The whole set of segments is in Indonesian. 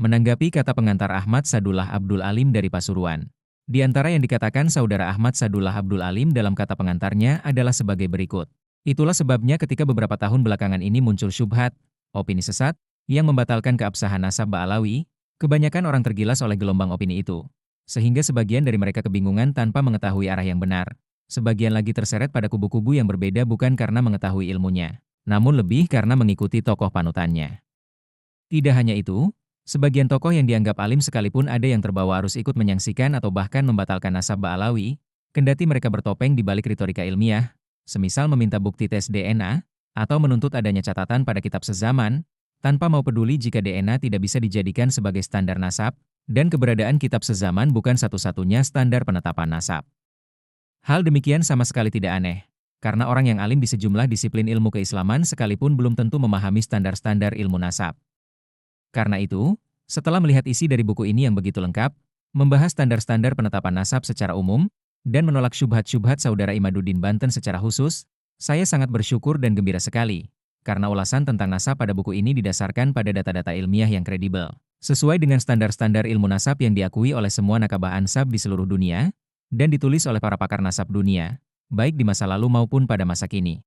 Menanggapi kata pengantar Ahmad Sadullah Abdul Alim dari Pasuruan. Di antara yang dikatakan saudara Ahmad Sadullah Abdul Alim dalam kata pengantarnya adalah sebagai berikut. Itulah sebabnya ketika beberapa tahun belakangan ini muncul syubhat, opini sesat, yang membatalkan keabsahan nasab Ba'alawi, kebanyakan orang tergilas oleh gelombang opini itu. Sehingga sebagian dari mereka kebingungan tanpa mengetahui arah yang benar. Sebagian lagi terseret pada kubu-kubu yang berbeda bukan karena mengetahui ilmunya, namun lebih karena mengikuti tokoh panutannya. Tidak hanya itu, sebagian tokoh yang dianggap alim sekalipun ada yang terbawa arus ikut menyaksikan atau bahkan membatalkan nasab Ba'alawi, kendati mereka bertopeng di balik retorika ilmiah, semisal meminta bukti tes DNA, atau menuntut adanya catatan pada kitab sezaman, tanpa mau peduli jika DNA tidak bisa dijadikan sebagai standar nasab, dan keberadaan kitab sezaman bukan satu-satunya standar penetapan nasab. Hal demikian sama sekali tidak aneh, karena orang yang alim di sejumlah disiplin ilmu keislaman sekalipun belum tentu memahami standar-standar ilmu nasab. Karena itu, setelah melihat isi dari buku ini yang begitu lengkap, membahas standar-standar penetapan nasab secara umum, dan menolak syubhat-syubhat saudara Imaduddin Banten secara khusus, saya sangat bersyukur dan gembira sekali, karena ulasan tentang nasab pada buku ini didasarkan pada data-data ilmiah yang kredibel, sesuai dengan standar-standar ilmu nasab yang diakui oleh semua nakabah ansab di seluruh dunia, dan ditulis oleh para pakar nasab dunia, baik di masa lalu maupun pada masa kini.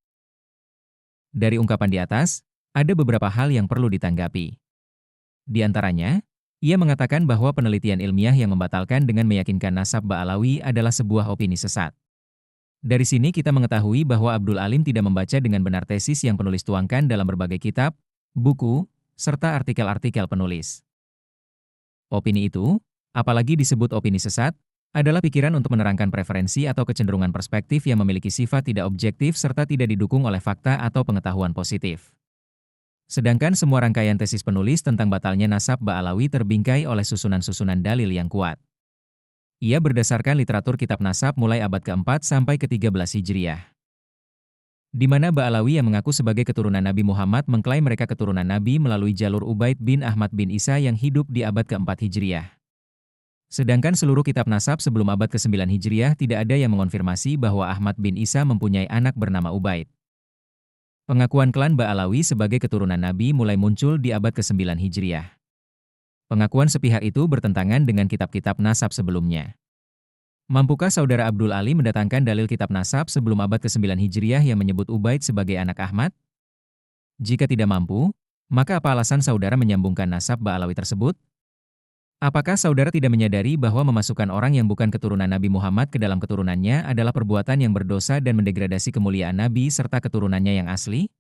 Dari ungkapan di atas, ada beberapa hal yang perlu ditanggapi. Di antaranya, ia mengatakan bahwa penelitian ilmiah yang membatalkan dengan meyakinkan nasab Ba'alawi adalah sebuah opini sesat. Dari sini kita mengetahui bahwa Abdul Alim tidak membaca dengan benar tesis yang penulis tuangkan dalam berbagai kitab, buku, serta artikel-artikel penulis. Opini itu, apalagi disebut opini sesat, adalah pikiran untuk menerangkan preferensi atau kecenderungan perspektif yang memiliki sifat tidak objektif serta tidak didukung oleh fakta atau pengetahuan positif. Sedangkan semua rangkaian tesis penulis tentang batalnya nasab Ba'alawi terbingkai oleh susunan-susunan dalil yang kuat. Ia berdasarkan literatur kitab nasab mulai abad ke-4 sampai ke-13 Hijriah. Di mana Ba'alawi yang mengaku sebagai keturunan Nabi Muhammad mengklaim mereka keturunan Nabi melalui jalur Ubaid bin Ahmad bin Isa yang hidup di abad ke-4 Hijriah. Sedangkan seluruh kitab nasab sebelum abad ke-9 Hijriah tidak ada yang mengonfirmasi bahwa Ahmad bin Isa mempunyai anak bernama Ubaid. Pengakuan klan Ba'alawi sebagai keturunan Nabi mulai muncul di abad ke-9 Hijriah. Pengakuan sepihak itu bertentangan dengan kitab-kitab nasab sebelumnya. Mampukah saudara Abdul Ali mendatangkan dalil kitab nasab sebelum abad ke-9 Hijriah yang menyebut Ubaid sebagai anak Ahmad? Jika tidak mampu, maka apa alasan saudara menyambungkan nasab Ba'alawi tersebut? Apakah saudara tidak menyadari bahwa memasukkan orang yang bukan keturunan Nabi Muhammad ke dalam keturunannya adalah perbuatan yang berdosa dan mendegradasi kemuliaan Nabi serta keturunannya yang asli?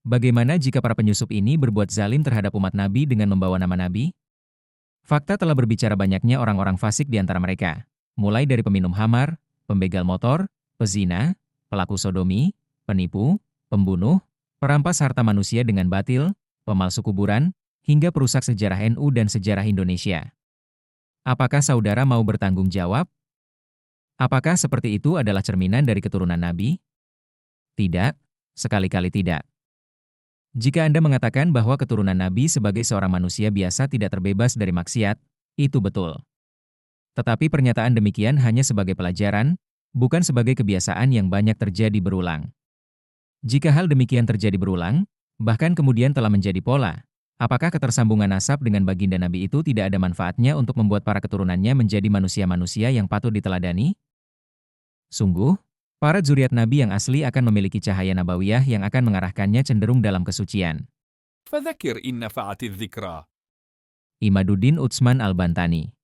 Bagaimana jika para penyusup ini berbuat zalim terhadap umat Nabi dengan membawa nama Nabi? Fakta telah berbicara banyaknya orang-orang fasik di antara mereka, mulai dari peminum khamar, pembegal motor, pezina, pelaku sodomi, penipu, pembunuh, perampas harta manusia dengan batil, pemalsu kuburan, hingga perusak sejarah NU dan sejarah Indonesia. Apakah saudara mau bertanggung jawab? Apakah seperti itu adalah cerminan dari keturunan Nabi? Tidak, sekali-kali tidak. Jika Anda mengatakan bahwa keturunan Nabi sebagai seorang manusia biasa tidak terbebas dari maksiat, itu betul. Tetapi pernyataan demikian hanya sebagai pelajaran, bukan sebagai kebiasaan yang banyak terjadi berulang. Jika hal demikian terjadi berulang, bahkan kemudian telah menjadi pola, apakah ketersambungan nasab dengan baginda Nabi itu tidak ada manfaatnya untuk membuat para keturunannya menjadi manusia-manusia yang patut diteladani? Sungguh, para zuriat Nabi yang asli akan memiliki cahaya nabawiyah yang akan mengarahkannya cenderung dalam kesucian. فذكر إن نفعت الذكرى. Imaduddin Utsman Al-Bantani.